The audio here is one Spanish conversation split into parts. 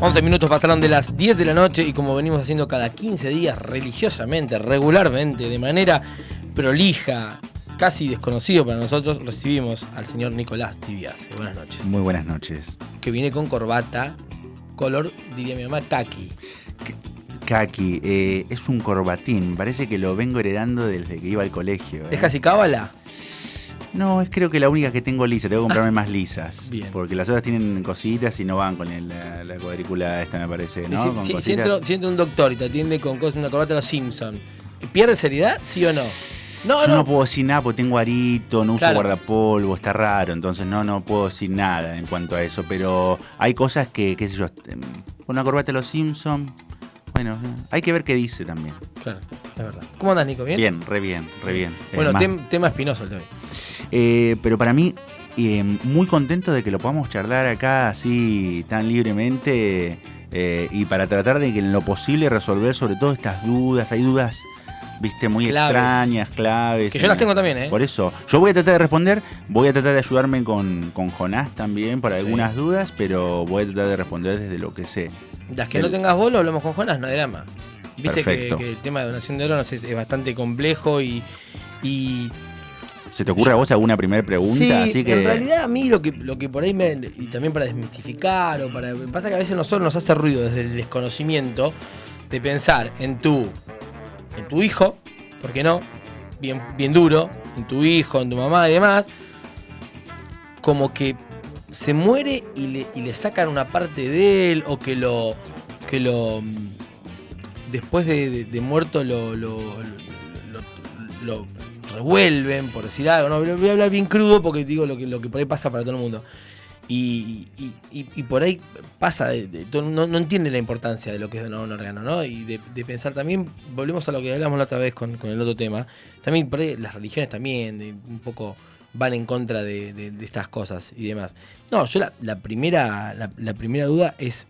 11 minutos pasaron de las 10 de la noche y como venimos haciendo cada 15 días, religiosamente, regularmente, de manera prolija, casi desconocido para nosotros, recibimos al señor Nicolás Dibiase. Buenas noches. Muy buenas noches. Que viene con corbata, color, diría mi mamá, kaki. Kaki, es un corbatín, parece que lo vengo heredando desde que iba al colegio. ¿Es casi cábala? No, creo que la única que tengo lisa, tengo que comprarme más lisas. Bien. Porque las otras tienen cositas y no van con la cuadrícula esta, me parece, ¿no? Si entra un doctor y te atiende con una corbata de los Simpsons, ¿pierde seriedad, sí o no? Yo no puedo decir nada porque tengo arito, no uso Claro. guardapolvo, está raro, entonces no puedo decir nada en cuanto a eso, pero hay cosas que, qué sé yo, una corbata de los Simpsons, bueno, hay que ver qué dice también. Claro, es verdad. ¿Cómo andás, Nico? ¿Bien? Bien, re bien. Bueno, Más, tema espinoso el de hoy. pero para mí, muy contento de que lo podamos charlar acá así tan libremente y para tratar de que en lo posible resolver sobre todo estas dudas. Hay dudas, viste, muy Claves. extrañas, claves. Que yo las tengo también, ¿eh? Por eso, yo voy a tratar de responder, voy a tratar de ayudarme con Jonás también para Sí. algunas dudas, pero voy a tratar de responder desde lo que sé. Las que no tengas vos, lo hablamos con Jonás, no hay drama. Viste Perfecto. que el tema de donación de órganos es bastante complejo y ¿Se te ocurre a vos alguna primera pregunta? sí, Así que... en realidad a mí lo que por ahí y también para desmistificar pasa que a veces nosotros nos hace ruido desde el desconocimiento de pensar en tu hijo, ¿por qué no? Bien duro, en tu hijo, en tu mamá y demás, como que se muere y le sacan una parte de él o que lo después de muerto lo revuelven, por decir algo, ¿no? Voy a hablar bien crudo porque digo lo que por ahí pasa para todo el mundo. Y por ahí pasa, no entiende la importancia de lo que es donar un órgano, ¿no? Y de pensar también, volvemos a lo que hablamos la otra vez con el otro tema, también por ahí las religiones también un poco van en contra de estas cosas y demás. No, yo la primera duda es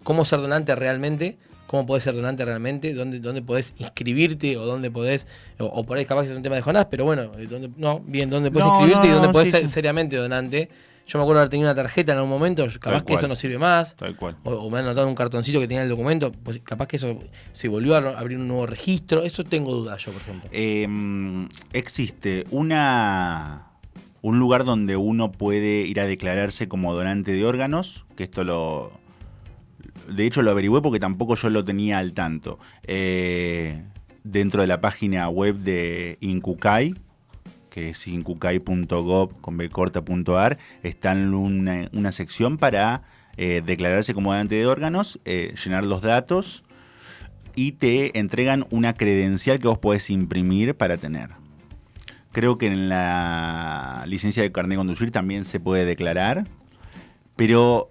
cómo ser donante realmente. ¿Cómo podés ser donante realmente? ¿Dónde podés inscribirte? ¿O dónde podés...? O por ahí capaz que es un tema de Jonás, pero bueno, ¿dónde podés inscribirte y dónde podés ser seriamente donante? Yo me acuerdo de haber tenido una tarjeta en algún momento, capaz que eso no sirve más. Tal cual. O me han anotado un cartoncito que tenía el documento, pues capaz que eso se volvió a abrir un nuevo registro. Eso tengo dudas yo, por ejemplo. Existe un lugar donde uno puede ir a declararse como donante de órganos, que esto de hecho lo averigüé porque tampoco yo lo tenía al tanto. Dentro de la página web de Incucay, que es incucay.gov.ar, está una sección para declararse como donante de órganos, llenar los datos y te entregan una credencial que vos podés imprimir para tener. Creo que en la licencia de carnet de conducir también se puede declarar, pero...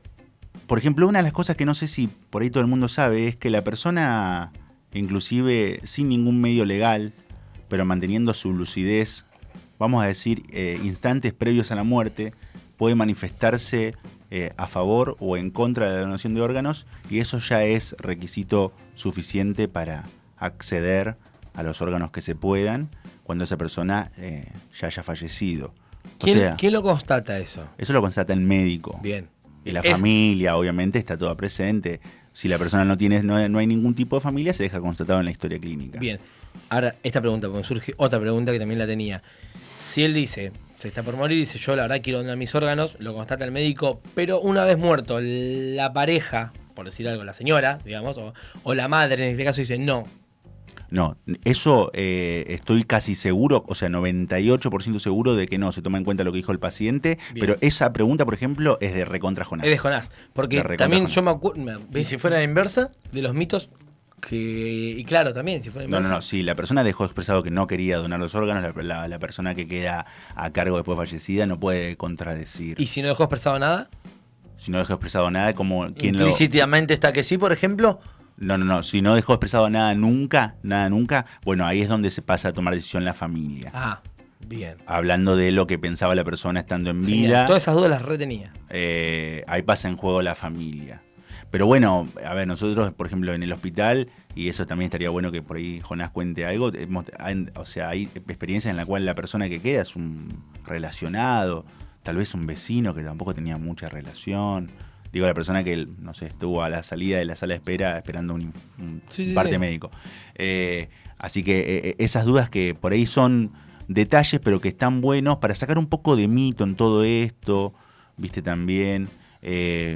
Por ejemplo, una de las cosas que no sé si por ahí todo el mundo sabe es que la persona, inclusive sin ningún medio legal, pero manteniendo su lucidez, vamos a decir, instantes previos a la muerte, puede manifestarse a favor o en contra de la donación de órganos y eso ya es requisito suficiente para acceder a los órganos que se puedan cuando esa persona ya haya fallecido. ¿Quién lo constata eso? Eso lo constata el médico. Bien. Y la familia, obviamente, está toda presente. Si la persona no hay ningún tipo de familia, se deja constatado en la historia clínica. Bien. Ahora, esta pregunta, porque surge otra pregunta que también la tenía. Si él dice, se está por morir, dice, yo la verdad quiero donar mis órganos, lo constata el médico, pero una vez muerto, la pareja, por decir algo, la señora, digamos, o la madre en este caso, dice, no. No, eso estoy casi seguro, o sea, 98% seguro de que no se toma en cuenta lo que dijo el paciente. Bien. Pero esa pregunta, por ejemplo, es de recontra Jonás. Es de Jonás. Porque De recontra también Jonás. yo me acuerdo. ¿Y si fuera la inversa? De los mitos que. Y claro, también, si fuera inversa. No, si la persona dejó expresado que no quería donar los órganos, la persona que queda a cargo después fallecida no puede contradecir. ¿Y si no dejó expresado nada? Si no dejó expresado nada, como quien Implícitamente está que sí, por ejemplo. No. Si no dejó expresado nada nunca, bueno, ahí es donde se pasa a tomar decisión la familia. Ah, bien. Hablando de lo que pensaba la persona estando en Genial. vida. Todas esas dudas las retenía. Ahí pasa en juego la familia. Pero bueno, a ver, nosotros, por ejemplo, en el hospital, y eso también estaría bueno que por ahí Jonás cuente algo, hay experiencias en la cual la persona que queda es un relacionado, tal vez un vecino que tampoco tenía mucha relación. Digo, la persona que, no sé, estuvo a la salida de la sala de espera esperando un parte médico. Así que esas dudas que por ahí son detalles, pero que están buenos para sacar un poco de mito en todo esto, viste también.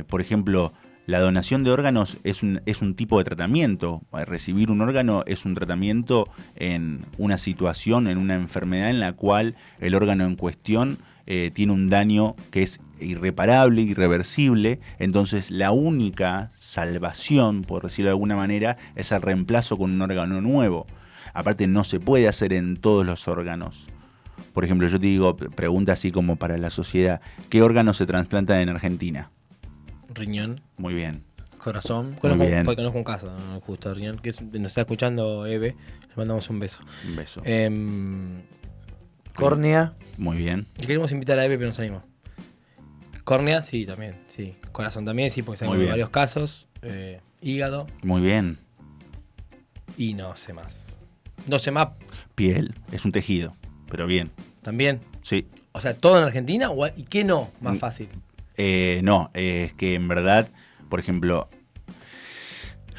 Por ejemplo, la donación de órganos es un tipo de tratamiento. Recibir un órgano es un tratamiento en una situación, en una enfermedad en la cual el órgano en cuestión tiene un daño que es irreparable, irreversible. Entonces la única salvación, por decirlo de alguna manera, es el reemplazo con un órgano nuevo. Aparte no se puede hacer en todos los órganos. Por ejemplo, yo te digo, pregunta así como para la sociedad, ¿qué órganos se trasplantan en Argentina? Riñón. Muy bien. Corazón. Muy bien. Conozco un caso, ¿no? Justo riñón, que nos está escuchando Eve. Le mandamos un beso. Un beso. Córnea. Muy bien. Y queremos invitar a Eve, pero no salimos. Córnea, sí, también. Sí. Corazón también, sí, porque sabemos varios casos. Hígado. Muy bien. Y no sé más. No sé más. Piel, es un tejido, pero bien. ¿También? Sí. O sea, ¿todo en Argentina? ¿Y qué no? Más fácil. No, es que en verdad, por ejemplo,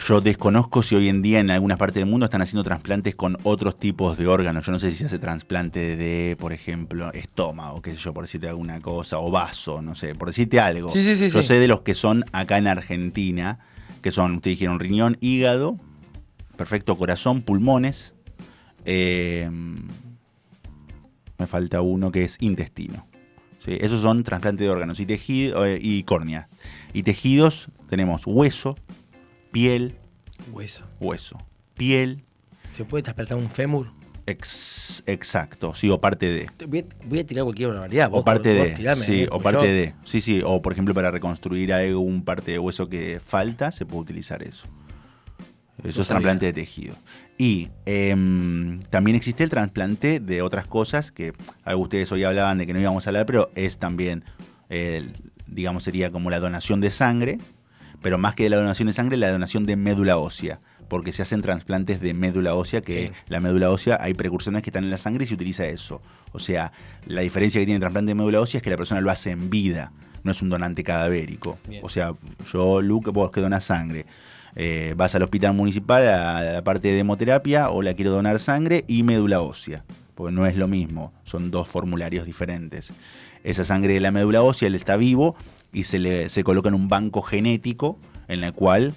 yo desconozco si hoy en día en algunas partes del mundo están haciendo trasplantes con otros tipos de órganos. Yo no sé si se hace trasplante de, por ejemplo, estómago, qué sé yo, por decirte alguna cosa, o vaso, no sé, por decirte algo. Sí. Yo sé de los que son acá en Argentina, que son, ustedes dijeron, riñón, hígado, perfecto, corazón, pulmones. Me falta uno que es intestino. ¿Sí? Esos son trasplantes de órganos y córnea. Y tejidos tenemos hueso, piel. Hueso. Piel. ¿Se puede trasplantar un fémur? Exacto, sí, o parte de. Voy a tirar cualquier barbaridad. O parte de. Tirarme, sí, o parte yo. de. Sí, o por ejemplo para reconstruir algún parte de hueso que falta, se puede utilizar eso. Eso es trasplante de tejido. Y también existe el trasplante de otras cosas que ustedes hoy hablaban de que no íbamos a hablar, pero es también, digamos, sería como la donación de sangre, pero más que de la donación de sangre, la donación de médula ósea, porque se hacen trasplantes de médula ósea, que la médula ósea hay precursores que están en la sangre y se utiliza eso. O sea, la diferencia que tiene el trasplante de médula ósea es que la persona lo hace en vida, no es un donante cadavérico. Bien. O sea, yo, Luke, vos que donás sangre. Vas al hospital municipal a la parte de hemoterapia, o la quiero donar sangre y médula ósea, porque no es lo mismo, son dos formularios diferentes. Esa sangre de la médula ósea, él está vivo y se coloca en un banco genético en el cual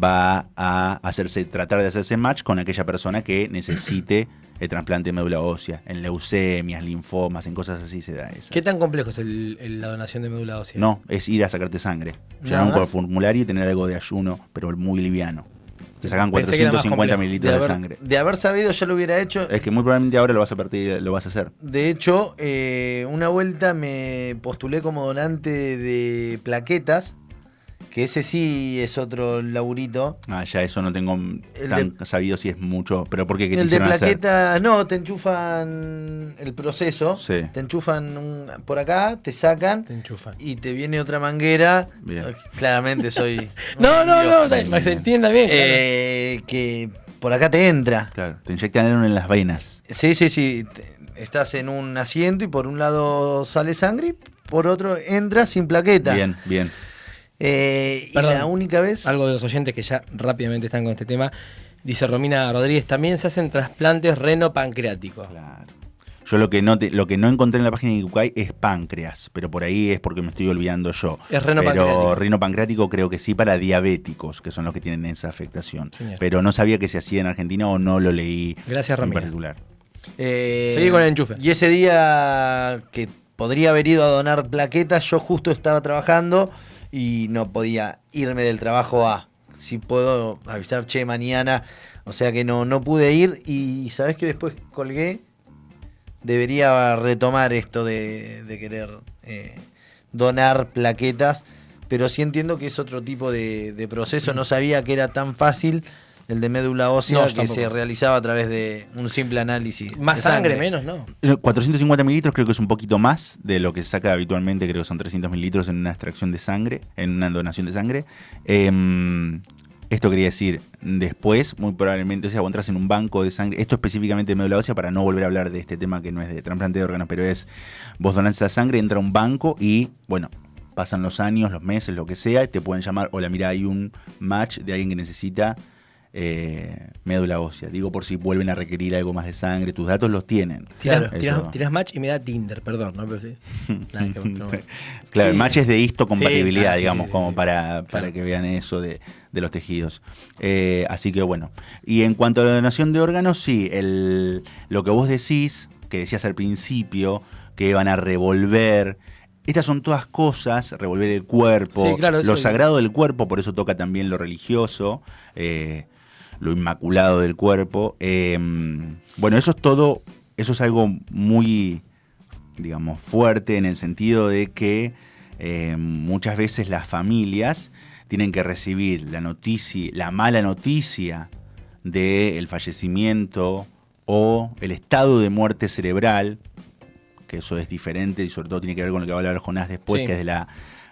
va a tratar de hacerse match con aquella persona que necesite el trasplante de médula ósea. En leucemias, linfomas, en cosas así se da eso. ¿Qué tan complejo es la donación de médula ósea? No, es ir a sacarte sangre. Llenar un formulario y tener algo de ayuno, pero muy liviano. Te sacan 450 mililitros de sangre. De haber sabido ya lo hubiera hecho. Es que muy probablemente ahora lo vas a hacer. De hecho, una vuelta me postulé como donante de plaquetas, que ese sí es otro laburito. Ya eso no tengo sabido si es mucho, pero ¿por qué? ¿Qué te el de plaqueta, hacer? No, te enchufan el proceso, te enchufan por acá, te sacan, y te viene otra manguera. Bien. Claramente soy no, se entienda bien. Que por acá te entra. Claro, te inyectan en las venas. Sí. Estás en un asiento y por un lado sale sangre, por otro entra sin plaqueta. Bien. Y la única vez. Algo de los oyentes que ya rápidamente están con este tema. Dice Romina Rodríguez, también se hacen trasplantes reno-pancreáticos. Claro. Yo lo que no encontré en la página de Icucay es páncreas, pero por ahí es porque me estoy olvidando yo. Es reno-pancreático. Pero reno-pancreático creo que sí para diabéticos, que son los que tienen esa afectación. Genial. Pero no sabía que se hacía en Argentina o no lo leí. Gracias, Romina. En particular. Seguí con el enchufe. Y ese día que podría haber ido a donar plaquetas, yo justo estaba trabajando y no podía irme del trabajo si puedo avisar, mañana. O sea que no pude ir y ¿sabés que después colgué? Debería retomar esto de querer donar plaquetas, pero sí entiendo que es otro tipo de proceso. No sabía que era tan fácil el de médula ósea, que se realizaba a través de un simple análisis. Más sangre, menos, ¿no? 450 mililitros creo que es un poquito más de lo que se saca habitualmente, creo que son 300 mililitros en una extracción de sangre, en una donación de sangre. Esto quería decir, después, muy probablemente, o sea, vos entras en un banco de sangre, esto específicamente de médula ósea, para no volver a hablar de este tema que no es de trasplante de órganos, pero es, vos donás esa sangre, entra a un banco y, bueno, pasan los años, los meses, lo que sea, y te pueden llamar, hola, mira, hay un match de alguien que necesita médula ósea. Digo por si vuelven a requerir algo más de sangre, tus datos los tienen. Tirás match y me da Tinder, perdón, ¿no? Pero sí. Nada, Claro, el match es de histocompatibilidad, sí, digamos, sí, como sí, para claro. que vean eso de los tejidos. Así que bueno. Y en cuanto a la donación de órganos, sí, lo que vos decís, que decías al principio, que van a revolver. Estas son todas cosas, revolver el cuerpo, Sí, claro, lo eso sagrado del cuerpo, por eso toca también lo religioso, lo inmaculado del cuerpo. Bueno, eso es todo, eso es algo muy, digamos, fuerte en el sentido de que muchas veces las familias tienen que recibir la noticia, la mala noticia del fallecimiento o el estado de muerte cerebral, que eso es diferente y sobre todo tiene que ver con lo que va a hablar Jonás después, Sí. que es de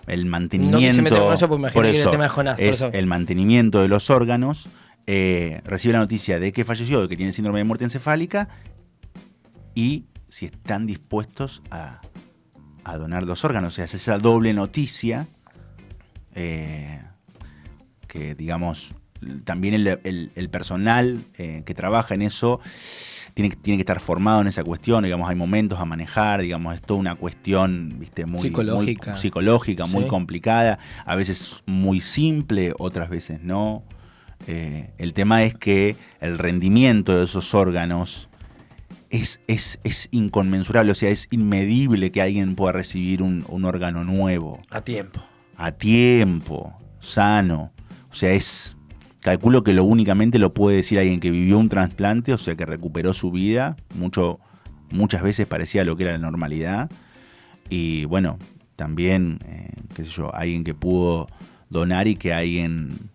el mantenimiento. No quise meter con eso porque me imaginé que era el tema de Jonás. Por Es eso. el mantenimiento de los órganos. Recibe la noticia de que falleció, de que tiene síndrome de muerte encefálica, y si están dispuestos a donar los órganos. O sea, es esa doble noticia que, digamos, también el personal que trabaja en eso tiene que estar formado en esa cuestión. Digamos, hay momentos a manejar, digamos, es toda una cuestión, ¿viste? Muy psicológica, muy Sí. complicada, a veces muy simple, otras veces no. El tema es que el rendimiento de esos órganos es inconmensurable, o sea, es inmedible que alguien pueda recibir un órgano nuevo. A tiempo. Sano. O sea, calculo que únicamente lo puede decir alguien que vivió un trasplante, o sea, que recuperó su vida, muchas veces parecía lo que era la normalidad. Y bueno, también, qué sé yo, alguien que pudo donar y que alguien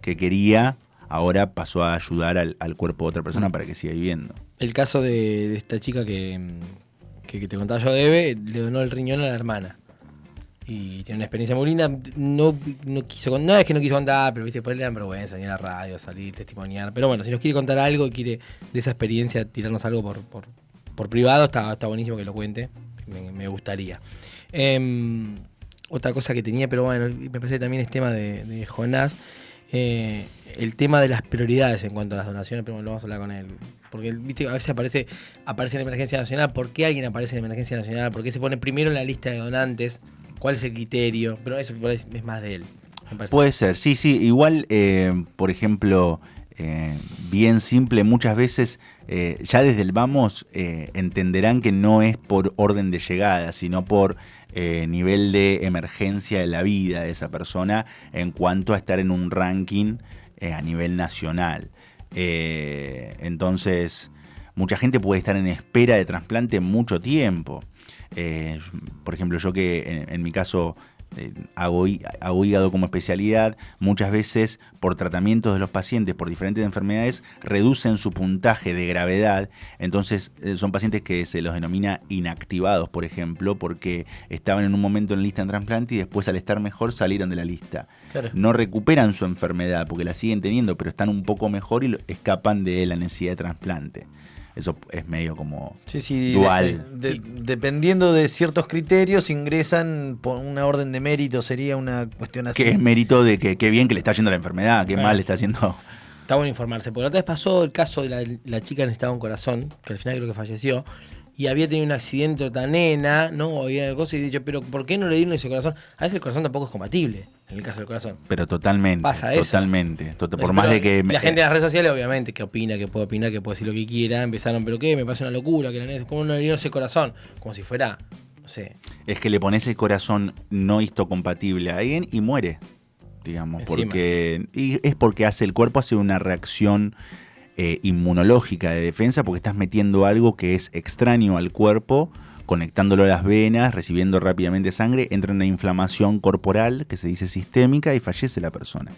que quería ahora pasó a ayudar al cuerpo de otra persona para que siga viviendo. El caso de esta chica que te contaba yo, Eve, le donó el riñón a la hermana. Y tiene una experiencia muy linda. No es que no quiso contar, pero viste, por él le dan vergüenza venir a la radio, salir, testimoniar. Pero bueno, si nos quiere contar algo y quiere de esa experiencia tirarnos algo por privado, está buenísimo que lo cuente. Me gustaría. Otra cosa que tenía, pero bueno, me parece que también es tema de Jonás. El tema de las prioridades en cuanto a las donaciones, pero bueno, lo vamos a hablar con él. Porque viste, a veces aparece en Emergencia Nacional. ¿Por qué alguien aparece en Emergencia Nacional? ¿Por qué se pone primero en la lista de donantes? ¿Cuál es el criterio? Pero eso es más de él. Puede ser, sí. Igual, por ejemplo, bien simple, muchas veces ya desde el vamos entenderán que no es por orden de llegada, sino por nivel de emergencia de la vida de esa persona en cuanto a estar en un ranking a nivel nacional. Entonces, mucha gente puede estar en espera de trasplante mucho tiempo. Por ejemplo, yo que en mi caso hago hígado como especialidad, muchas veces por tratamientos de los pacientes por diferentes enfermedades reducen su puntaje de gravedad. Entonces son pacientes que se los denomina inactivados, por ejemplo, porque estaban en un momento en lista de trasplante y después, al estar mejor, salieron de la lista. Claro. No recuperan su enfermedad porque la siguen teniendo, pero están un poco mejor y escapan de la necesidad de trasplante. Eso es medio como dual. Dependiendo de ciertos criterios, ingresan por una orden de mérito, sería una cuestión así. Que es mérito de que qué bien que le está yendo la enfermedad, qué mal le está haciendo. Está bueno informarse, porque la otra vez pasó el caso de la chica que necesitaba un corazón, que al final creo que falleció, y había tenido un accidente otra nena, ¿no? Había cosas y dicho, pero ¿por qué no le dieron ese corazón? A veces el corazón tampoco es compatible, en el caso del corazón. Pero totalmente. Pasa eso. Totalmente. Por más de que... La gente de las redes sociales, obviamente, que opina, que puede opinar, que puede decir lo que quiera, empezaron, pero ¿qué? Me parece una locura, que la nena, ¿cómo no le dieron ese corazón? Como si fuera, no sé. Es que le pones el corazón no histocompatible a alguien y muere, digamos. Encima. Porque el cuerpo hace una reacción inmunológica de defensa, porque estás metiendo algo que es extraño al cuerpo, conectándolo a las venas, recibiendo rápidamente sangre, entra en una inflamación corporal que se dice sistémica y fallece la persona.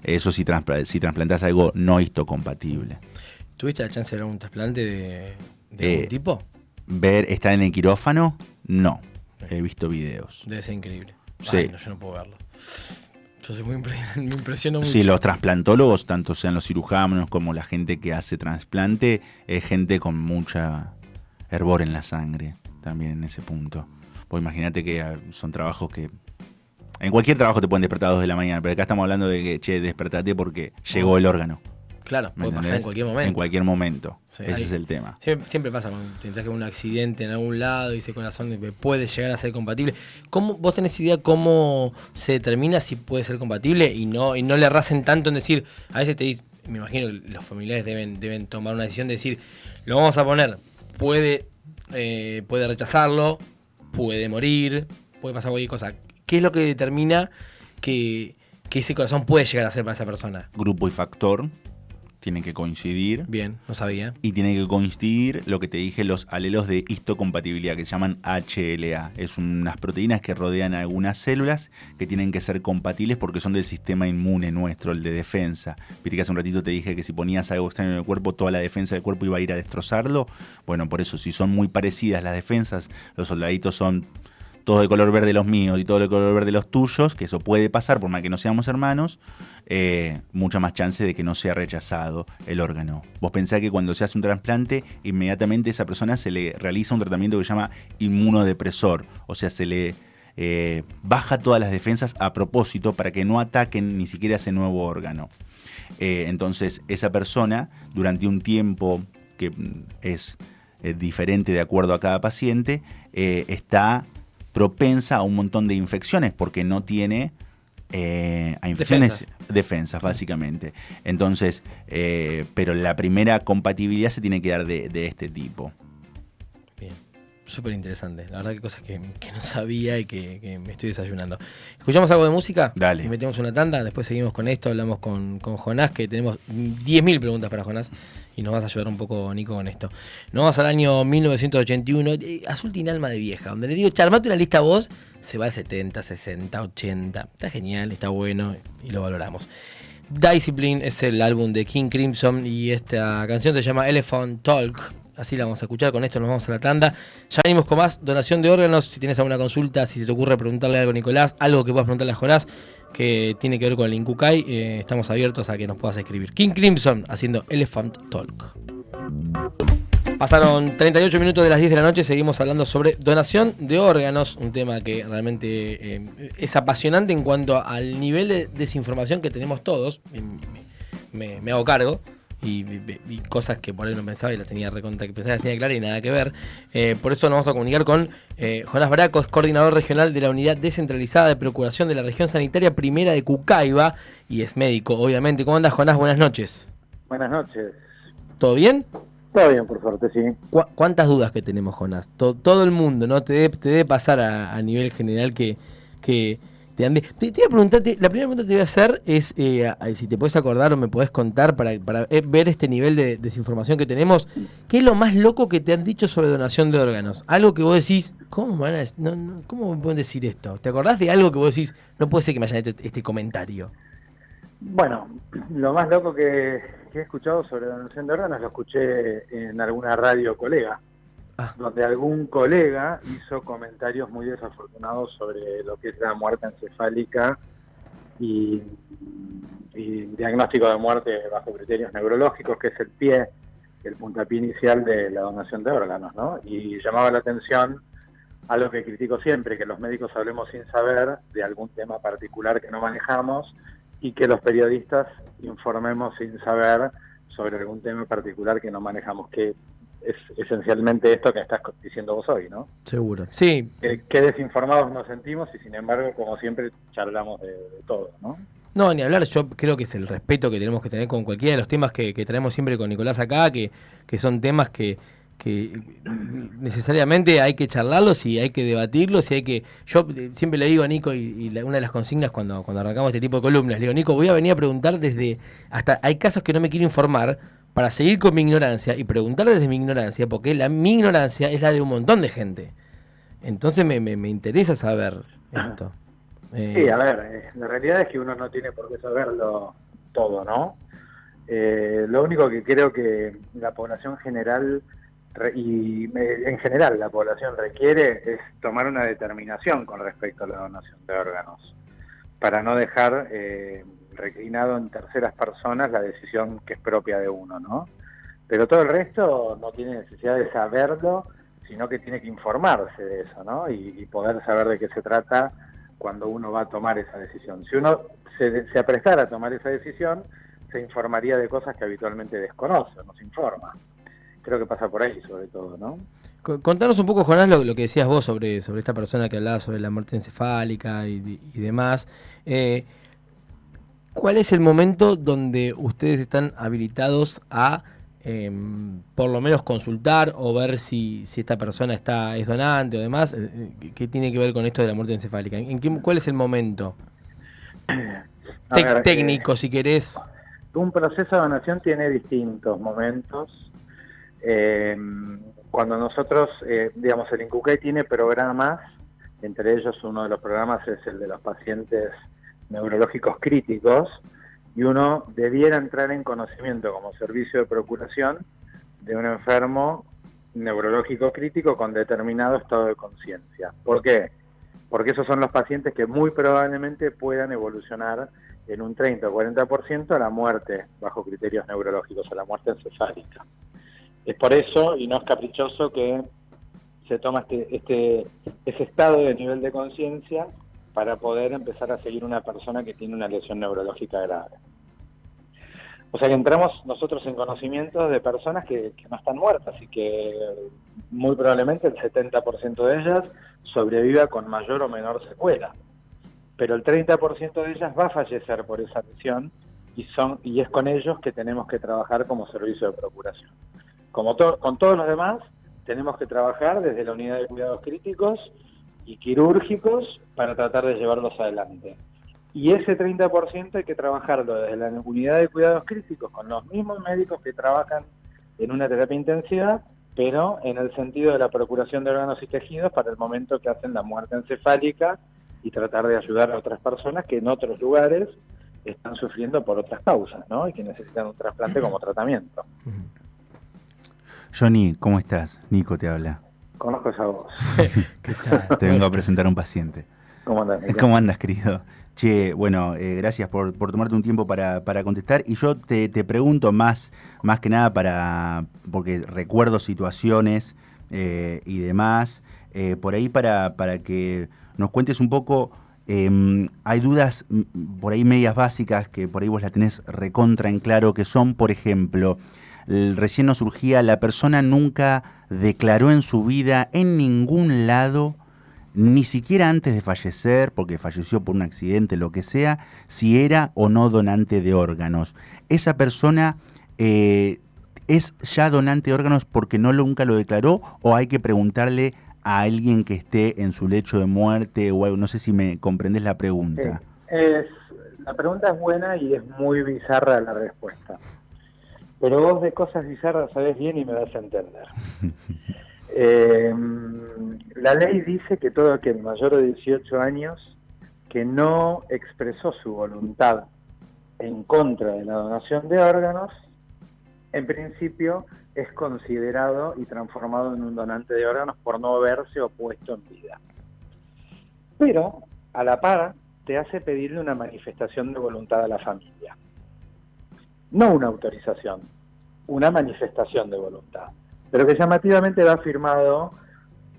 Eso si trasplantás algo no histocompatible. ¿Tuviste la chance de ver un trasplante de algún tipo? ¿Estar en el quirófano? No. He visto videos. Debe ser increíble. Sí. Ay, no, yo no puedo verlo. Entonces me impresiona mucho. Sí, los trasplantólogos, tanto sean los cirujanos como la gente que hace trasplante, es gente con mucha hervor en la sangre, también en ese punto. Pues imagínate que son trabajos que En cualquier trabajo te pueden despertar a 2 de la mañana, pero acá estamos hablando de que, che, despertate porque llegó el órgano. Claro, ¿Me puede pasar entendés? en cualquier momento. En cualquier momento. Sí, Ese ahí. es el tema. Siempre pasa cuando tendrás que un accidente en algún lado y ese corazón puede llegar a ser compatible. ¿Vos tenés idea cómo se determina si puede ser compatible y no le arrasen tanto en decir, a veces te dicen, me imagino que los familiares deben tomar una decisión de decir, lo vamos a poner, puede rechazarlo, puede morir, puede pasar cualquier cosa. ¿Qué es lo que determina que ese corazón puede llegar a ser para esa persona? Grupo y factor tienen que coincidir. Bien, no sabía. Y tiene que coincidir lo que te dije, los alelos de histocompatibilidad, que se llaman HLA. Es unas proteínas que rodean algunas células que tienen que ser compatibles porque son del sistema inmune nuestro, el de defensa. Viste que hace un ratito te dije que si ponías algo extraño en el cuerpo, toda la defensa del cuerpo iba a ir a destrozarlo. Bueno, por eso, si son muy parecidas las defensas, los soldaditos son todos de color verde los míos y todos de color verde los tuyos, que eso puede pasar por más que no seamos hermanos, mucha más chance de que no sea rechazado el órgano. Vos pensás que cuando se hace un trasplante, inmediatamente a esa persona se le realiza un tratamiento que se llama inmunodepresor, o sea, se le baja todas las defensas a propósito para que no ataquen ni siquiera ese nuevo órgano. Entonces, esa persona, durante un tiempo que es diferente de acuerdo a cada paciente, está propensa a un montón de infecciones porque no tiene a infecciones, defensas básicamente. Entonces, pero la primera compatibilidad se tiene que dar de este tipo. Bien, súper interesante. La verdad que cosas que no sabía y que me estoy desayunando. ¿Escuchamos algo de música? Dale. Y metemos una tanda, después seguimos con esto, hablamos con Jonás, que tenemos 10.000 preguntas para Jonás y nos vas a ayudar un poco, Nico, con esto. Nos vamos al año 1981, Azul tiene alma de vieja, donde le digo, armate una lista vos, se va al 70, 60, 80, está genial, está bueno y lo valoramos. Discipline es el álbum de King Crimson y esta canción se llama Elephant Talk. Así la vamos a escuchar, con esto nos vamos a la tanda. Ya venimos con más donación de órganos. Si tienes alguna consulta, si se te ocurre preguntarle algo a Nicolás, algo que puedas preguntarle a Jonás, que tiene que ver con el Incucay, estamos abiertos a que nos puedas escribir. King Crimson haciendo Elephant Talk. Pasaron 38 minutos de las 10 de la noche, seguimos hablando sobre donación de órganos, un tema que realmente es apasionante en cuanto al nivel de desinformación que tenemos todos. Me hago cargo. Y cosas que por ahí no pensaba y las tenía recontra, que pensaba que las tenía claras y nada que ver. Por eso nos vamos a comunicar con Jonás Bracos, coordinador regional de la Unidad Descentralizada de Procuración de la Región Sanitaria Primera de Cucaiba, y es médico, obviamente. ¿Cómo andas, Jonás? Buenas noches. Buenas noches. ¿Todo bien? Todo bien, por suerte, sí. ¿Cuántas dudas que tenemos, Jonás? Todo el mundo, ¿no? Te debe pasar a nivel general que te iba a preguntarte, la primera pregunta que te voy a hacer es si te podés acordar o me podés contar para ver este nivel de desinformación que tenemos. ¿Qué es lo más loco que te han dicho sobre donación de órganos? Algo que vos decís, ¿cómo me pueden decir esto? ¿Te acordás de algo que vos decís, no puede ser que me hayan hecho este comentario? Bueno, lo más loco que he escuchado sobre donación de órganos lo escuché en alguna radio colega, donde algún colega hizo comentarios muy desafortunados sobre lo que es la muerte encefálica y diagnóstico de muerte bajo criterios neurológicos, que es el puntapié inicial de la donación de órganos, ¿no? Y llamaba la atención algo que critico siempre, que los médicos hablemos sin saber de algún tema particular que no manejamos y que los periodistas informemos sin saber sobre algún tema particular que no manejamos, que es esencialmente esto que estás diciendo vos hoy, ¿no? Seguro. Sí. Qué desinformados nos sentimos y sin embargo, como siempre, charlamos de todo, ¿no? No, ni hablar, yo creo que es el respeto que tenemos que tener con cualquiera de los temas que traemos siempre con Nicolás acá, que son temas que necesariamente hay que charlarlos y hay que debatirlos y hay que... Yo siempre le digo a Nico y una de las consignas cuando arrancamos este tipo de columnas, le digo, Nico, voy a venir a preguntar hasta hay casos que no me quiero informar para seguir con mi ignorancia y preguntar desde mi ignorancia, porque mi ignorancia es la de un montón de gente. Entonces me interesa saber esto. Sí, a ver, la realidad es que uno no tiene por qué saberlo todo, ¿no? Lo único que creo que la población general en general la población requiere es tomar una determinación con respecto a la donación de órganos, para no dejar reclinado en terceras personas la decisión que es propia de uno, ¿no? Pero todo el resto no tiene necesidad de saberlo, sino que tiene que informarse de eso, ¿no? Y poder saber de qué se trata cuando uno va a tomar esa decisión. Si uno se aprestara a tomar esa decisión, se informaría de cosas que habitualmente desconoce, no se informa. Creo que pasa por ahí, sobre todo, ¿no? Contanos un poco, Jonás, lo que decías vos sobre esta persona que hablaba sobre la muerte encefálica y demás. ¿Cuál es el momento donde ustedes están habilitados a por lo menos consultar o ver si esta persona es donante o demás? ¿Qué tiene que ver con esto de la muerte encefálica? ¿Cuál es el momento técnico, si querés? Un proceso de donación tiene distintos momentos. Cuando nosotros, digamos, el INCUCAI tiene programas, entre ellos uno de los programas es el de los pacientes neurológicos críticos, y uno debiera entrar en conocimiento como servicio de procuración de un enfermo neurológico crítico con determinado estado de conciencia. ¿Por qué? Porque esos son los pacientes que muy probablemente puedan evolucionar en un 30 o 40% a la muerte bajo criterios neurológicos, a la muerte encefálica. Es por eso, y no es caprichoso, que se toma ese estado de nivel de conciencia para poder empezar a seguir una persona que tiene una lesión neurológica grave. O sea que entramos nosotros en conocimiento de personas que no están muertas y que muy probablemente el 70% de ellas sobreviva con mayor o menor secuela. Pero el 30% de ellas va a fallecer por esa lesión y es con ellos que tenemos que trabajar como servicio de procuración. Con todos los demás tenemos que trabajar desde la unidad de cuidados críticos y quirúrgicos para tratar de llevarlos adelante. Y ese 30% hay que trabajarlo desde la unidad de cuidados críticos con los mismos médicos que trabajan en una terapia intensiva, pero en el sentido de la procuración de órganos y tejidos para el momento que hacen la muerte encefálica y tratar de ayudar a otras personas que en otros lugares están sufriendo por otras causas, ¿no? Y que necesitan un trasplante como tratamiento. Johnny, ¿cómo estás? Nico te habla. Conozco esa voz. ¿Qué tal? Te vengo a presentar a un paciente. ¿Cómo andas, Nico? ¿Cómo andas, querido? Che, bueno, gracias por tomarte un tiempo para contestar. Y yo te pregunto más que nada porque recuerdo situaciones y demás, por ahí para que nos cuentes un poco. Hay dudas por ahí medias básicas que por ahí vos la tenés recontra en claro, que son, por ejemplo, recién nos surgía, la persona nunca declaró en su vida en ningún lado, ni siquiera antes de fallecer, porque falleció por un accidente, lo que sea, si era o no donante de órganos. ¿Esa persona es ya donante de órganos porque nunca lo declaró, o hay que preguntarle a alguien que esté en su lecho de muerte o algo? No sé si me comprendés la pregunta. Sí, la pregunta es buena y es muy bizarra la respuesta. Pero vos de cosas bizarras sabés bien y me vas a entender. La ley dice que todo aquel mayor de 18 años que no expresó su voluntad en contra de la donación de órganos, en principio es considerado y transformado en un donante de órganos por no haberse opuesto en vida. Pero, a la par, te hace pedirle una manifestación de voluntad a la familia. No una autorización, una manifestación de voluntad, pero que llamativamente va firmado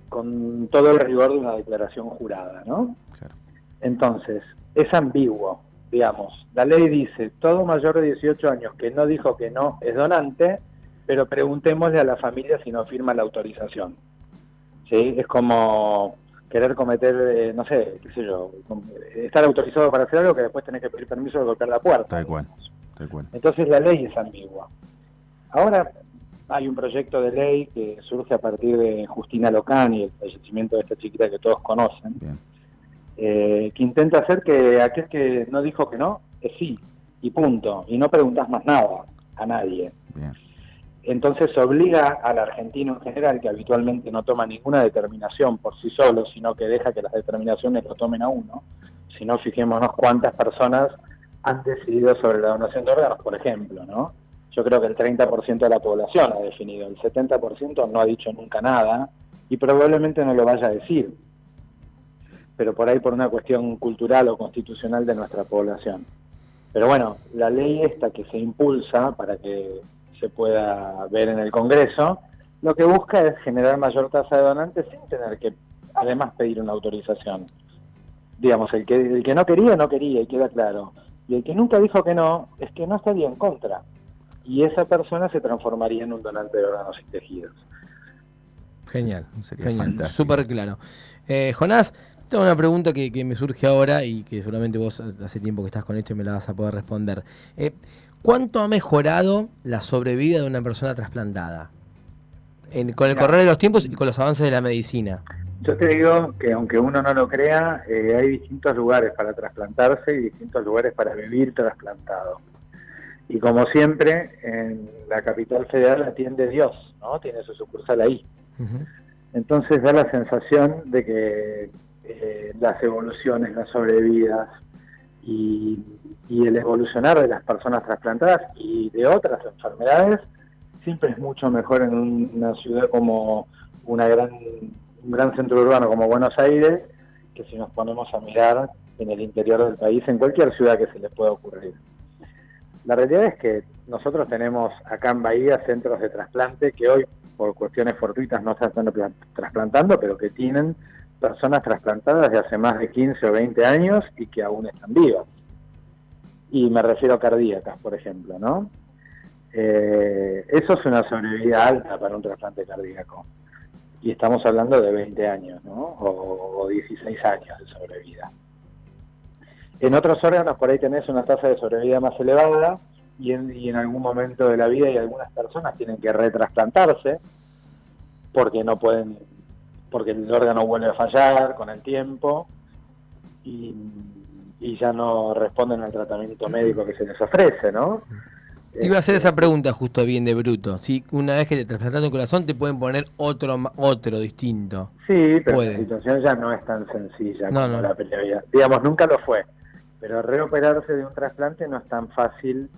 con todo el rigor de una declaración jurada, ¿no? Claro. Entonces, es ambiguo, digamos. La ley dice, todo mayor de 18 años que no dijo que no es donante, pero preguntémosle a la familia si no firma la autorización. ¿Sí? Es como querer cometer, no sé, qué sé yo, estar autorizado para hacer algo que después tenés que pedir permiso de golpear la puerta. Tal cual. Entonces la ley es ambigua. Ahora hay un proyecto de ley que surge a partir de Justina Locán y el fallecimiento de esta chiquita que todos conocen, que intenta hacer que aquel que no dijo que no, es sí, y punto, y no preguntás más nada a nadie. Bien. Entonces obliga al argentino en general, que habitualmente no toma ninguna determinación por sí solo, sino que deja que las determinaciones lo tomen a uno. Si no, fijémonos cuántas personas han decidido sobre la donación de órganos, por ejemplo, ¿no? Yo creo que el 30% de la población ha definido, el 70% no ha dicho nunca nada y probablemente no lo vaya a decir, pero por ahí por una cuestión cultural o constitucional de nuestra población. Pero bueno, la ley esta que se impulsa para que se pueda ver en el Congreso, lo que busca es generar mayor tasa de donantes sin tener que además pedir una autorización. digamos, el que no quería, y queda claro. Y el que nunca dijo que no, es que no estaría en contra. Y esa persona se transformaría en un donante de órganos y tejidos. Genial, sería genial, fantástico. súper claro. Jonás, tengo una pregunta que me surge ahora y que seguramente vos hace tiempo que estás con esto y me la vas a poder responder. ¿Cuánto ha mejorado la sobrevida de una persona trasplantada? Con el correr de los tiempos y con los avances de la medicina. Yo te digo que aunque uno no lo crea, hay distintos lugares para trasplantarse y distintos lugares para vivir trasplantado. Y como siempre, en la capital federal atiende Dios, ¿no? Tiene su sucursal ahí. Uh-huh. Entonces da la sensación de que las evoluciones, las sobrevidas y el evolucionar de las personas trasplantadas y de otras enfermedades siempre es mucho mejor en una ciudad como un gran centro urbano como Buenos Aires, que si nos ponemos a mirar en el interior del país, en cualquier ciudad que se les pueda ocurrir. La realidad es que nosotros tenemos acá en Bahía centros de trasplante que hoy, por cuestiones fortuitas, no se están trasplantando, pero que tienen personas trasplantadas de hace más de 15 o 20 años y que aún están vivas. Y me refiero a cardíacas, por ejemplo, ¿no? Eso es una sobrevida alta para un trasplante cardíaco. Y estamos hablando de 20 años, ¿no? O 16 años de sobrevida. En otros órganos por ahí tenés una tasa de sobrevida más elevada y en algún momento de la vida y algunas personas tienen que retrasplantarse porque no pueden, porque el órgano vuelve a fallar con el tiempo y ya no responden al tratamiento médico que se les ofrece, ¿no? Te iba a hacer esa pregunta justo bien de bruto. Si una vez que te trasplantaste el corazón te pueden poner otro distinto. Sí, pero Puede. la situación ya no es tan sencilla No, como no. la previa. Digamos, nunca lo fue. Pero reoperarse de un trasplante no es tan fácil.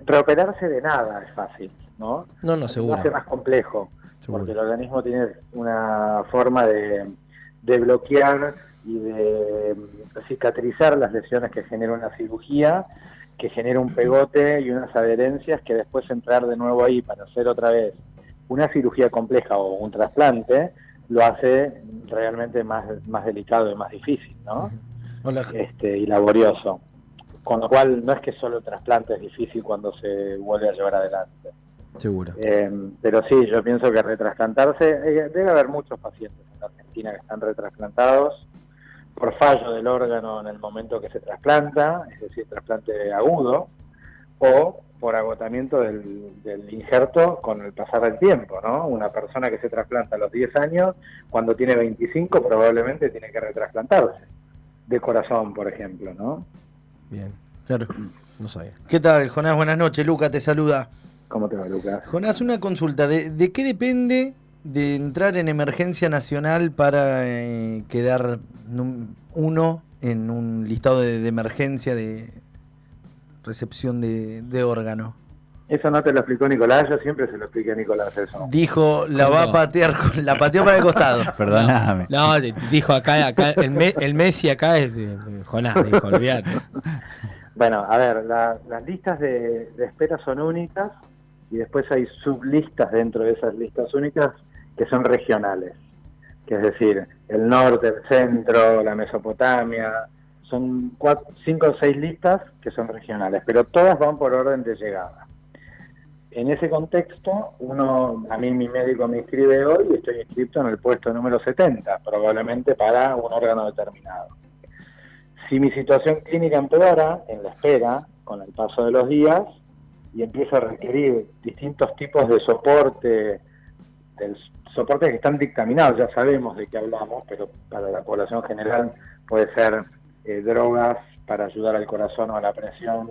Reoperarse de nada es fácil, ¿no? No, seguro. Lo hace más complejo, Seguro. porque el organismo tiene una forma de bloquear y de cicatrizar las lesiones que genera una cirugía, que genera un pegote y unas adherencias que después entrar de nuevo ahí para hacer otra vez una cirugía compleja o un trasplante lo hace realmente más delicado y más difícil, ¿no? Hola. Y laborioso. Con lo cual no es que solo el trasplante es difícil cuando se vuelve a llevar adelante. Seguro. Pero sí, yo pienso que retrasplantarse, debe haber muchos pacientes en la Argentina que están retrasplantados por fallo del órgano en el momento que se trasplanta, es decir, trasplante agudo, o por agotamiento del injerto con el pasar del tiempo, ¿no? Una persona que se trasplanta a los 10 años, cuando tiene 25 probablemente tiene que retrasplantarse, de corazón, por ejemplo, ¿no? Bien, Claro. no sabía. ¿Qué tal, Jonás? Buenas noches. Luca te saluda. ¿Cómo te va, Lucas? Jonás, una consulta. ¿De qué depende de entrar en emergencia nacional para quedar uno en un listado de emergencia de recepción de órgano? Eso no te lo explicó Nicolás, yo siempre se lo expliqué a Nicolás eso. Dijo, la va a patear, la pateó para el costado. Perdóname. No, dijo acá el Messi acá es Jonás, dijo, olvídate. Bueno, a ver, las listas de espera son únicas y después hay sublistas dentro de esas listas únicas que son regionales, que es decir, el norte, el centro, la Mesopotamia, son 5 o 6 listas que son regionales, pero todas van por orden de llegada. En ese contexto, a mí mi médico me inscribe hoy y estoy inscrito en el puesto número 70, probablemente para un órgano determinado. Si mi situación clínica empeora en la espera, con el paso de los días, y empiezo a requerir distintos tipos de soportes que están dictaminados, ya sabemos de qué hablamos, pero para la población general puede ser drogas para ayudar al corazón o a la presión,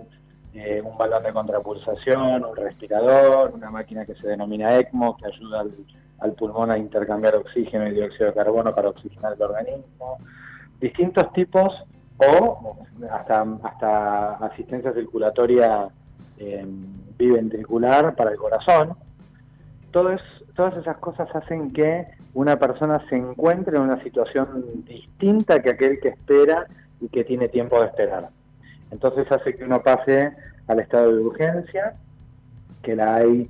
un balón de contrapulsación, un respirador, una máquina que se denomina ECMO, que ayuda al pulmón a intercambiar oxígeno y dióxido de carbono para oxigenar el organismo, distintos tipos, o hasta asistencia circulatoria biventricular para el corazón. Todas esas cosas hacen que una persona se encuentre en una situación distinta que aquel que espera y que tiene tiempo de esperar. Entonces hace que uno pase al estado de urgencia, que la hay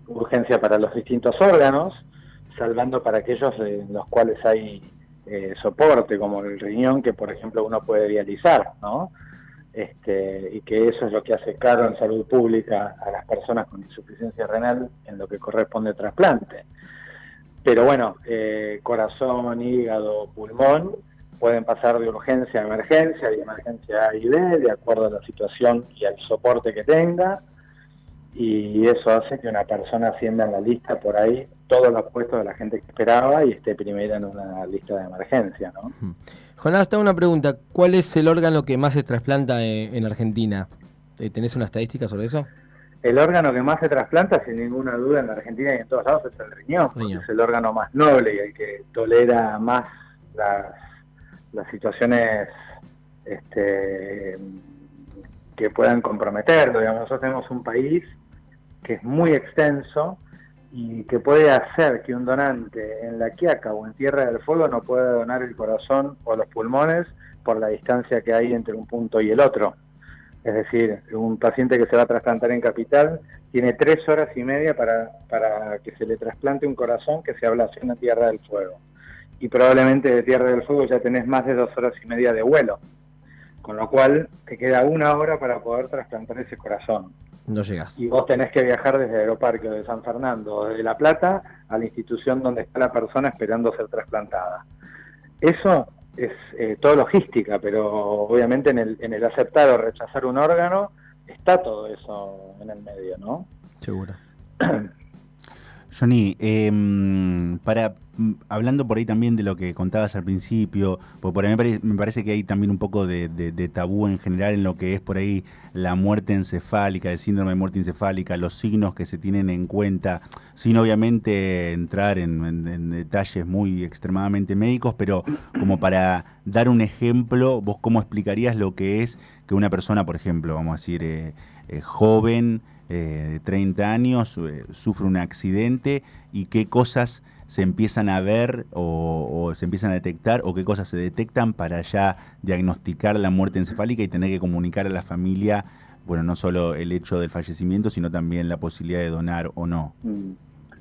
urgencia para los distintos órganos, salvando para aquellos en los cuales hay soporte, como el riñón, que por ejemplo uno puede dializar, ¿no? Y que eso es lo que hace caro en salud pública a las personas con insuficiencia renal en lo que corresponde a trasplante. Pero bueno, corazón, hígado, pulmón pueden pasar de urgencia a emergencia, de emergencia A y B, de acuerdo a la situación y al soporte que tenga, y eso hace que una persona ascienda en la lista por ahí todos los puestos de la gente que esperaba y esté primera en una lista de emergencia, ¿no? Jonás, te hago una pregunta. ¿Cuál es el órgano que más se trasplanta en Argentina? ¿Tenés una estadística sobre eso? El órgano que más se trasplanta, sin ninguna duda, en la Argentina y en todos lados, es el riñón, porque es el órgano más noble y el que tolera más las situaciones que puedan comprometerlo. Digamos, nosotros tenemos un país que es muy extenso y que puede hacer que un donante en La Quiaca o en Tierra del Fuego no pueda donar el corazón o los pulmones por la distancia que hay entre un punto y el otro. Es decir, un paciente que se va a trasplantar en Capital tiene 3 horas y media para que se le trasplante un corazón que se ablaciona en Tierra del Fuego. Y probablemente de Tierra del Fuego ya tenés más de 2 horas y media de vuelo. Con lo cual te queda 1 hora para poder trasplantar ese corazón. No llegás. Y vos tenés que viajar desde Aeroparque de San Fernando o desde La Plata a la institución donde está la persona esperando ser trasplantada. Eso es todo logística, pero obviamente en el aceptar o rechazar un órgano está todo eso en el medio, ¿no? Seguro. Johnny, hablando por ahí también de lo que contabas al principio, porque por ahí me parece que hay también un poco de tabú en general en lo que es por ahí la muerte encefálica, el síndrome de muerte encefálica, los signos que se tienen en cuenta, sin obviamente entrar en detalles muy extremadamente médicos, pero como para dar un ejemplo, ¿vos cómo explicarías lo que es que una persona, por ejemplo, vamos a decir, joven, de 30 años, sufre un accidente y qué cosas se empiezan a ver o se empiezan a detectar o qué cosas se detectan para ya diagnosticar la muerte encefálica y tener que comunicar a la familia, bueno, no solo el hecho del fallecimiento, sino también la posibilidad de donar o no?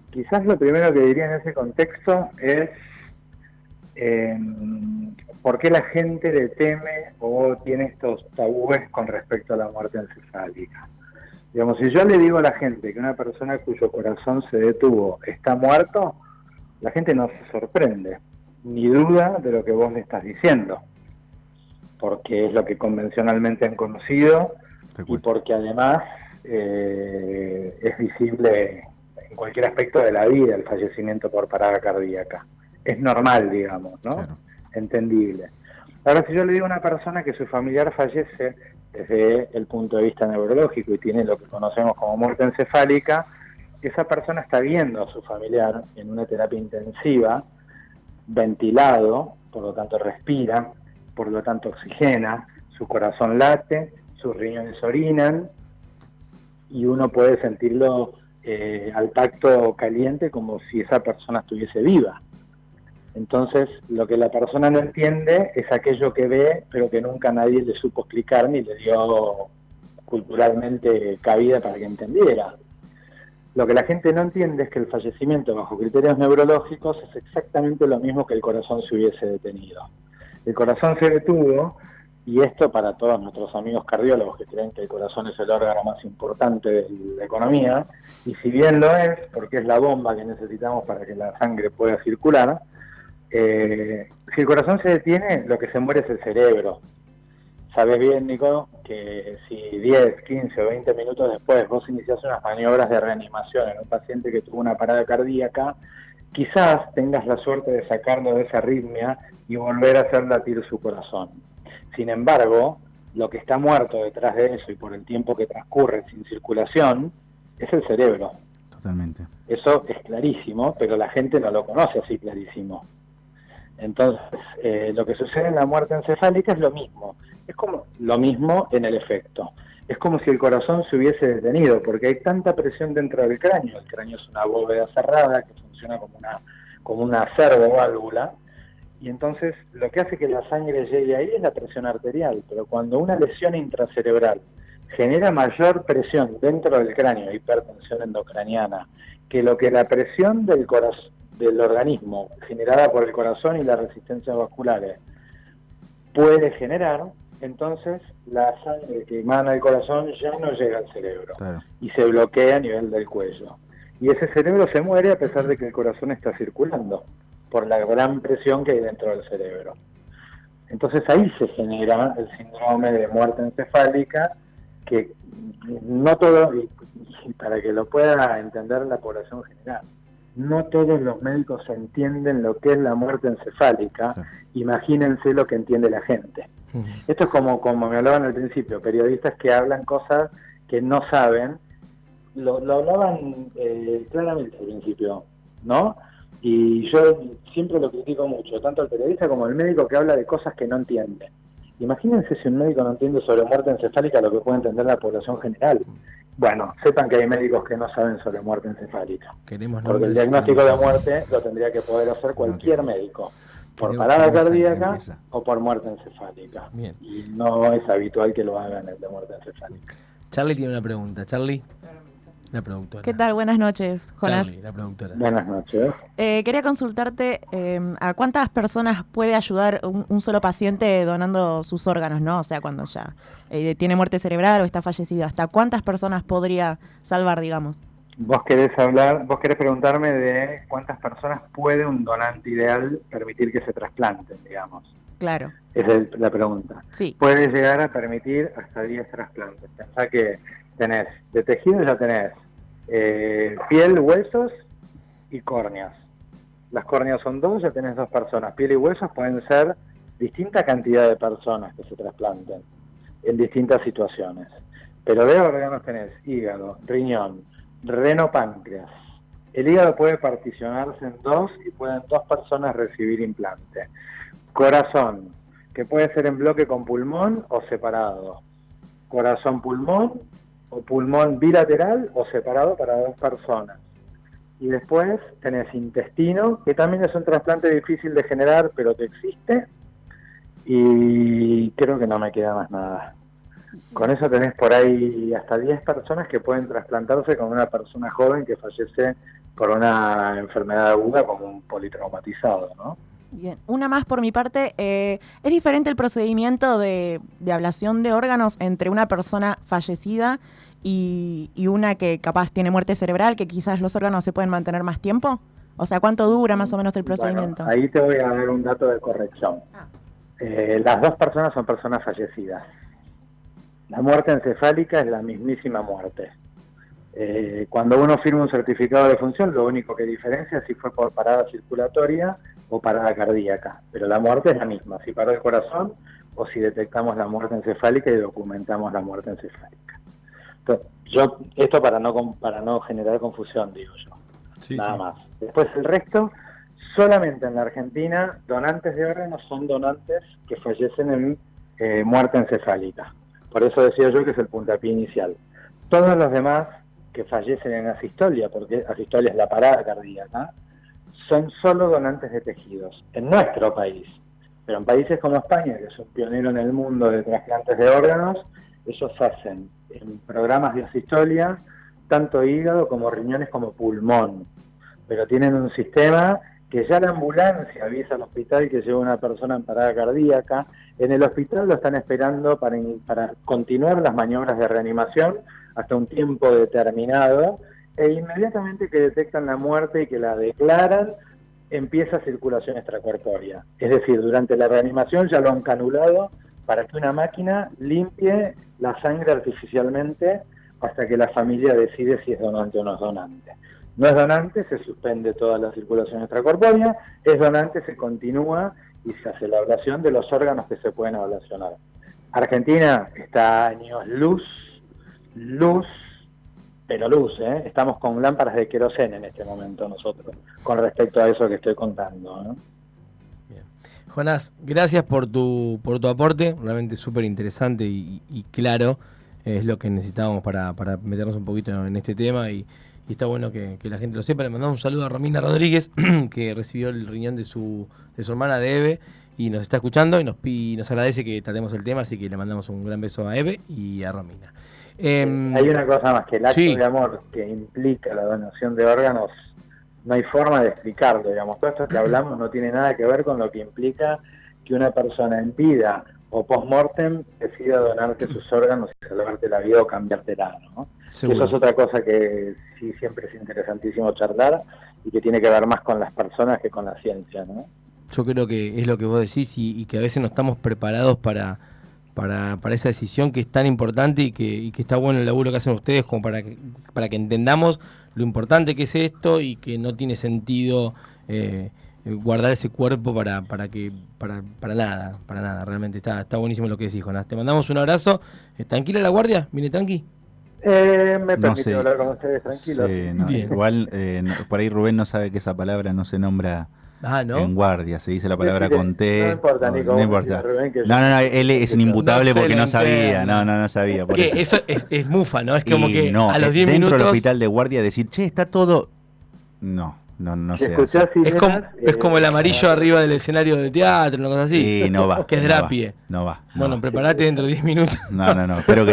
Quizás lo primero que diría en ese contexto es por qué la gente le teme o tiene estos tabúes con respecto a la muerte encefálica. Digamos, si yo le digo a la gente que una persona cuyo corazón se detuvo está muerto, la gente no se sorprende, ni duda de lo que vos le estás diciendo, porque es lo que convencionalmente han conocido y porque además es visible en cualquier aspecto de la vida el fallecimiento por parada cardíaca. Es normal, digamos, ¿no? Claro. Entendible. Ahora, si yo le digo a una persona que su familiar fallece desde el punto de vista neurológico y tiene lo que conocemos como muerte encefálica, esa persona está viendo a su familiar en una terapia intensiva, ventilado, por lo tanto respira, por lo tanto oxigena, su corazón late, sus riñones orinan y uno puede sentirlo al tacto caliente como si esa persona estuviese viva. Entonces, lo que la persona no entiende es aquello que ve, pero que nunca nadie le supo explicar ni le dio culturalmente cabida para que entendiera. Lo que la gente no entiende es que el fallecimiento bajo criterios neurológicos es exactamente lo mismo que el corazón se hubiese detenido. El corazón se detuvo, y esto para todos nuestros amigos cardiólogos que creen que el corazón es el órgano más importante de la economía, y si bien lo es, porque es la bomba que necesitamos para que la sangre pueda circular, si el corazón se detiene, lo que se muere es el cerebro. Sabes bien, Nico, que si 10, 15 o 20 minutos después vos iniciás unas maniobras de reanimación en un paciente que tuvo una parada cardíaca, quizás tengas la suerte de sacarlo de esa arritmia y volver a hacer latir su corazón. Sin embargo, lo que está muerto detrás de eso y por el tiempo que transcurre sin circulación es el cerebro. Totalmente. Eso es clarísimo, pero la gente no lo conoce así clarísimo. Entonces, lo que sucede en la muerte encefálica es lo mismo. Es como lo mismo en el efecto. Es como si el corazón se hubiese detenido, porque hay tanta presión dentro del cráneo. El cráneo es una bóveda cerrada que funciona como una servoválvula, y entonces lo que hace que la sangre llegue ahí es la presión arterial. Pero cuando una lesión intracerebral genera mayor presión dentro del cráneo, hipertensión endocraniana, que lo que la presión del corazón del organismo generada por el corazón y las resistencias vasculares puede generar, entonces la sangre que emana del corazón ya no llega al cerebro, Claro. y se bloquea a nivel del cuello. Y ese cerebro se muere a pesar de que el corazón está circulando, por la gran presión que hay dentro del cerebro. Entonces ahí se genera el síndrome de muerte encefálica, que no todo, y para que lo pueda entender la población general, no todos los médicos entienden lo que es la muerte encefálica. Claro. Imagínense lo que entiende la gente. Esto es como me hablaban al principio, periodistas que hablan cosas que no saben. Lo hablaban claramente al principio, ¿no? Y yo siempre lo critico mucho, tanto al periodista como al médico que habla de cosas que no entiende. Imagínense si un médico no entiende sobre muerte encefálica lo que puede entender la población general. Bueno, sepan que hay médicos que no saben sobre muerte encefálica. Queremos Porque el nombres, diagnóstico de queremos- muerte lo tendría que poder hacer cualquier médico, por Queremos- parada queremos sangre cardíaca empieza. o por muerte encefálica. Bien. Y no es habitual que lo hagan el de muerte encefálica. Charlie tiene una pregunta. Charlie, la productora. ¿Qué tal? Buenas noches, Jonás. Charlie, la productora. Buenas noches. Quería consultarte a cuántas personas puede ayudar un solo paciente donando sus órganos, ¿no? O sea, cuando ya tiene muerte cerebral o está fallecido. ¿Hasta cuántas personas podría salvar, digamos? Vos querés preguntarme de cuántas personas puede un donante ideal permitir que se trasplanten, digamos. Claro, Esa es la pregunta. sí. Puede llegar a permitir hasta 10 trasplantes. Pensá que tenés, de tejido ya tenés piel, huesos y córneas. Las córneas son 2, ya tenés 2 personas. Piel y huesos pueden ser distinta cantidad de personas que se trasplanten en distintas situaciones. Pero de órganos tenés hígado, riñón, reno, páncreas. El hígado puede particionarse en 2 y pueden 2 personas recibir implante. Corazón, que puede ser en bloque con pulmón o separado. Corazón-pulmón o pulmón bilateral o separado para 2 personas. Y después tenés intestino, que también es un trasplante difícil de generar, pero que existe. Y creo que no me queda más nada. Con eso tenés por ahí hasta 10 personas que pueden trasplantarse con una persona joven que fallece por una enfermedad aguda como un politraumatizado, ¿no? Bien. Una más por mi parte. ¿Es diferente el procedimiento de ablación de órganos entre una persona fallecida y una que capaz tiene muerte cerebral, que quizás los órganos se pueden mantener más tiempo? O sea, ¿cuánto dura más o menos el procedimiento? Bueno, ahí te voy a dar un dato de corrección. Las 2 personas son personas fallecidas. La muerte encefálica es la mismísima muerte. Cuando uno firma un certificado de función, lo único que diferencia es si fue por parada circulatoria o parada cardíaca. Pero la muerte es la misma, si paró el corazón o si detectamos la muerte encefálica y documentamos la muerte encefálica. Entonces, esto para no generar confusión, digo yo. Sí, Nada sí. más. Después el resto, solamente en la Argentina, donantes de órganos son donantes que fallecen en muerte encefálica. Por eso decía yo que es el puntapié inicial. Todos los demás que fallecen en asistolia, porque asistolia es la parada cardíaca, son solo donantes de tejidos, en nuestro país. Pero en países como España, que es un pionero en el mundo de trasplantes de órganos, ellos hacen en programas de asistolia tanto hígado como riñones como pulmón. Pero tienen un sistema que ya la ambulancia avisa al hospital que lleva una persona en parada cardíaca. En el hospital lo están esperando para continuar las maniobras de reanimación hasta un tiempo determinado, e inmediatamente que detectan la muerte y que la declaran, empieza circulación extracorpórea. Es decir, durante la reanimación ya lo han canulado para que una máquina limpie la sangre artificialmente hasta que la familia decide si es donante o no es donante. No es donante, se suspende toda la circulación extracorpórea; es donante, se continúa y se hace la ablación de los órganos que se pueden ablacionar. Argentina está a años luz, pero luz, ¿eh? Estamos con lámparas de queroseno en este momento nosotros, con respecto a eso que estoy contando, ¿no? Bien. Jonás, gracias por tu aporte, realmente súper interesante y claro. Es lo que necesitábamos para meternos un poquito en este tema y está bueno que la gente lo sepa. Le mandamos un saludo a Romina Rodríguez, que recibió el riñón de su hermana, de Eve, y nos está escuchando y nos agradece que tratemos el tema, así que le mandamos un gran beso a Eve y a Romina. Hay una cosa más, que el acto Sí. de amor que implica la donación de órganos no hay forma de explicarlo, digamos. Todo esto que hablamos no tiene nada que ver con lo que implica que una persona en vida o post-mortem decida donarte sus órganos y salvarte la vida o cambiártela, ¿no? Seguro. Eso es otra cosa que sí siempre es interesantísimo charlar y que tiene que ver más con las personas que con la ciencia, ¿no? Yo creo que es lo que vos decís y que a veces no estamos preparados para esa decisión que es tan importante y que está bueno el laburo que hacen ustedes como para que entendamos lo importante que es esto y que no tiene sentido guardar ese cuerpo para nada. Realmente está buenísimo lo que decís, Jonás. Te mandamos un abrazo. ¿Tranquila la guardia? ¿Viene tranqui? Me permite hablar con ustedes tranquilos. Sí, no, igual por ahí Rubén no sabe que esa palabra no se nombra ¿no? en guardia, se dice la palabra con T. No importa, Nico. No importa. No, él es inimputable porque no sabía. No sabía. Por eso es mufa, ¿no? Es como y que no, a los 10 dentro minutos. del hospital de guardia decir, che, está todo. No se hace. Es como el amarillo arriba del escenario de teatro, una cosa así. Sí, no va. Que es drapie. No va. Bueno, prepárate dentro de 10 minutos. No. Espero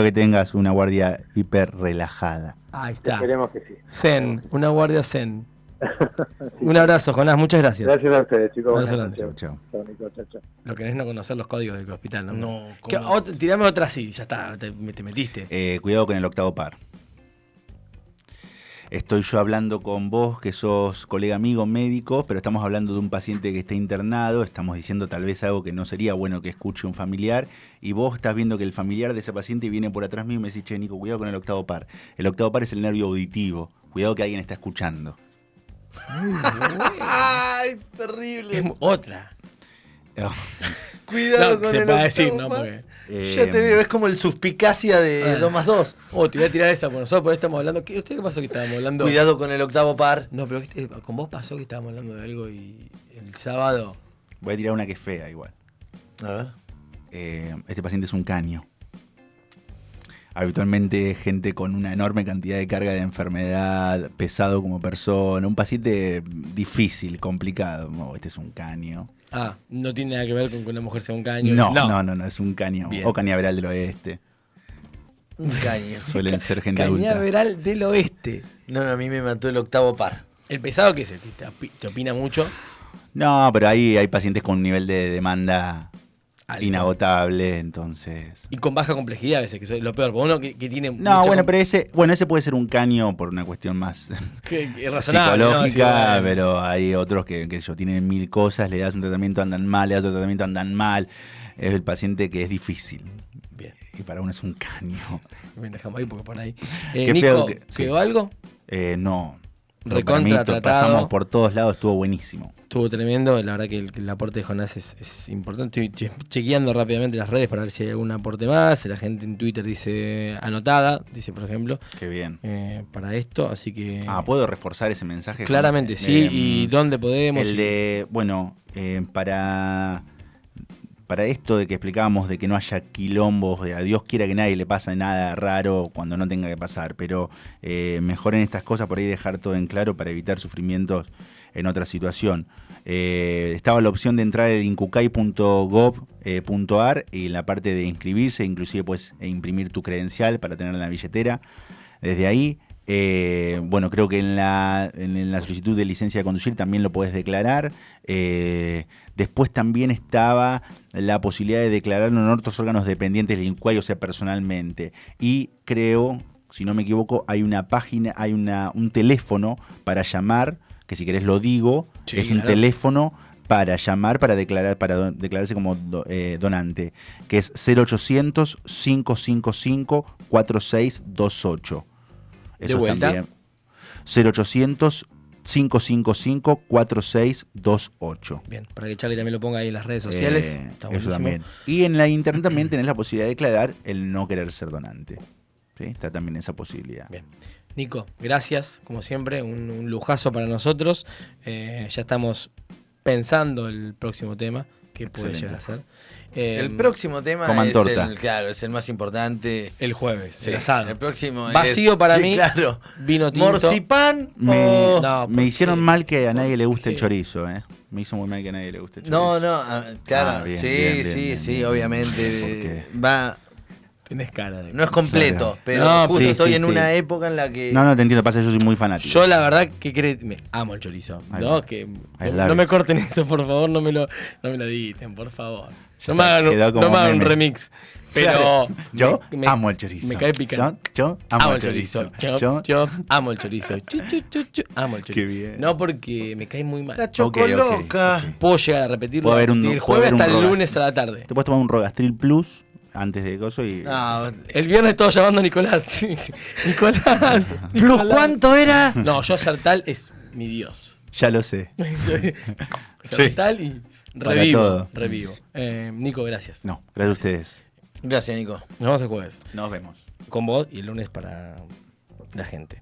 que tengas una guardia hiper relajada. Ahí está. Esperemos que sí. Zen, una guardia zen. Un abrazo, Jonás, muchas gracias. Gracias a ustedes, chicos. Abrazo Buenas grande. noches. Chau. Chau, Nico. Chau. Lo que no es no conocer los códigos del hospital, ¿no? No, Tirame otra así, ya está, te metiste. Cuidado con el octavo par. Estoy yo hablando con vos, que sos colega amigo médico, pero estamos hablando de un paciente que está internado, estamos diciendo tal vez algo que no sería bueno que escuche un familiar, y vos estás viendo que el familiar de ese paciente viene por atrás mío y me decís, che, Nico, cuidado con el octavo par. El octavo par es el nervio auditivo, cuidado que alguien está escuchando. ¡Ay, terrible! Es otra. Cuidado No, con se el puede octavo decir, ¿no? par. Porque- Ya te veo, es como el suspicacia de 2 más 2. Te voy a tirar esa por nosotros, porque estamos hablando. ¿Usted qué pasó que estábamos hablando? Cuidado con el octavo par. No, pero con vos pasó que estábamos hablando de algo y el sábado. Voy a tirar una que es fea igual. A ver. Este paciente es un caño. Habitualmente gente con una enorme cantidad de carga de enfermedad, pesado como persona, un paciente difícil, complicado. No, este es un caño. No tiene nada que ver con que una mujer sea un caño. No, es un caño. Bien. O cañaveral del oeste. Un caño. Suelen ser gente adulta. Cañaveral del oeste. No, a mí me mató el octavo par. El pesado que es el que te opina mucho. No, pero ahí hay pacientes con un nivel de demanda Alto. inagotable, entonces... Y con baja complejidad a veces, que es lo peor. Porque uno que tiene. No, mucha bueno, pero ese puede ser un caño por una cuestión más que es razonable, psicológica, ¿no? pero hay otros que tienen 1000 cosas, le das un tratamiento, andan mal, le das otro tratamiento, andan mal. Es el paciente que es difícil. Bien. Y para uno es un caño. Bien, dejamos ahí porque por ahí. Qué Nico, feo que- sí. ¿quedó algo? No. Recontra Para mí, tratado. pasamos por todos lados, estuvo buenísimo. Estuvo tremendo, la verdad que el aporte de Jonás es importante. Estoy chequeando rápidamente las redes para ver si hay algún aporte más. La gente en Twitter dice anotada, dice por ejemplo, Qué bien. para esto, así que... ¿Puedo reforzar ese mensaje? claramente, sí. ¿Y dónde podemos? El de, bueno, para esto de que explicábamos de que no haya quilombos, a Dios quiera que nadie le pase nada raro cuando no tenga que pasar, pero mejor en estas cosas por ahí dejar todo en claro para evitar sufrimientos en otra situación. Estaba la opción de entrar en incucay.gov.ar y en la parte de inscribirse, inclusive puedes imprimir tu credencial para tenerla en la billetera. Desde ahí, bueno, creo que en la solicitud de licencia de conducir también lo puedes declarar. Después también estaba la posibilidad de declararlo en otros órganos dependientes del INCUCAY, o sea, personalmente. Y creo, si no me equivoco, hay una página, hay un teléfono para llamar, que si querés lo digo, Sí, es un claro. teléfono para llamar, para declararse como donante, que es 0800-555-4628. ¿De vuelta? 0800-555-4628. Bien, para que Charlie también lo ponga ahí en las redes sociales. Está Eso buenísimo. también. Y en la internet también tenés la posibilidad de declarar el no querer ser donante. ¿Sí? Está también esa posibilidad. Bien. Nico, gracias, como siempre, un lujazo para nosotros. Ya estamos pensando el próximo tema que puede Excelente. llegar a ser. El próximo tema coman es torta. es el más importante. El jueves, Sí, el asado. El próximo Vacío es, para sí, mí, Claro. vino tinto. ¿Morcipán Me, o...? No, me hicieron porque- mal que a nadie le guste el ¿Qué? chorizo, ¿eh? Me hizo muy mal que a nadie le guste el chorizo. No, claro. Bien, sí, bien, sí, bien, sí, bien. obviamente. ¿Por qué? Va... Tenés cara de... No es completo, Claro. pero No, justo sí, estoy sí, en sí. una época en la que... No, te entiendo, pasa, yo soy muy fanático. Yo la verdad que me amo el chorizo. Ahí ¿No? va. Que I no love me it. corten esto, por favor, no me lo editen, por favor. Ya No me está, hagan, quedó como no me hagan un meme. remix. Pero Claro. Yo me- amo el chorizo. Me cae picante. Yo amo el chorizo. Yo amo el chorizo. Amo el chorizo. Qué bien. No porque me cae muy mal. La Ok, chocoloca. ok. Puedo llegar a repetirlo Puede haber un- del puede jueves haber un hasta el rodaje. lunes a la tarde. Te puedes tomar un Rogastril Plus antes de coso y... No, El viernes estaba llamando a Nicolás. Nicolás. ¿Plus Nicolás. cuánto era? No, yo Sertal es mi dios. Ya lo sé. Sertal y Para revivo. todo. Revivo. Nico, gracias. No, gracias a ustedes. Gracias, Nico. Nos vemos el jueves. Nos vemos. Con vos y el lunes para la gente.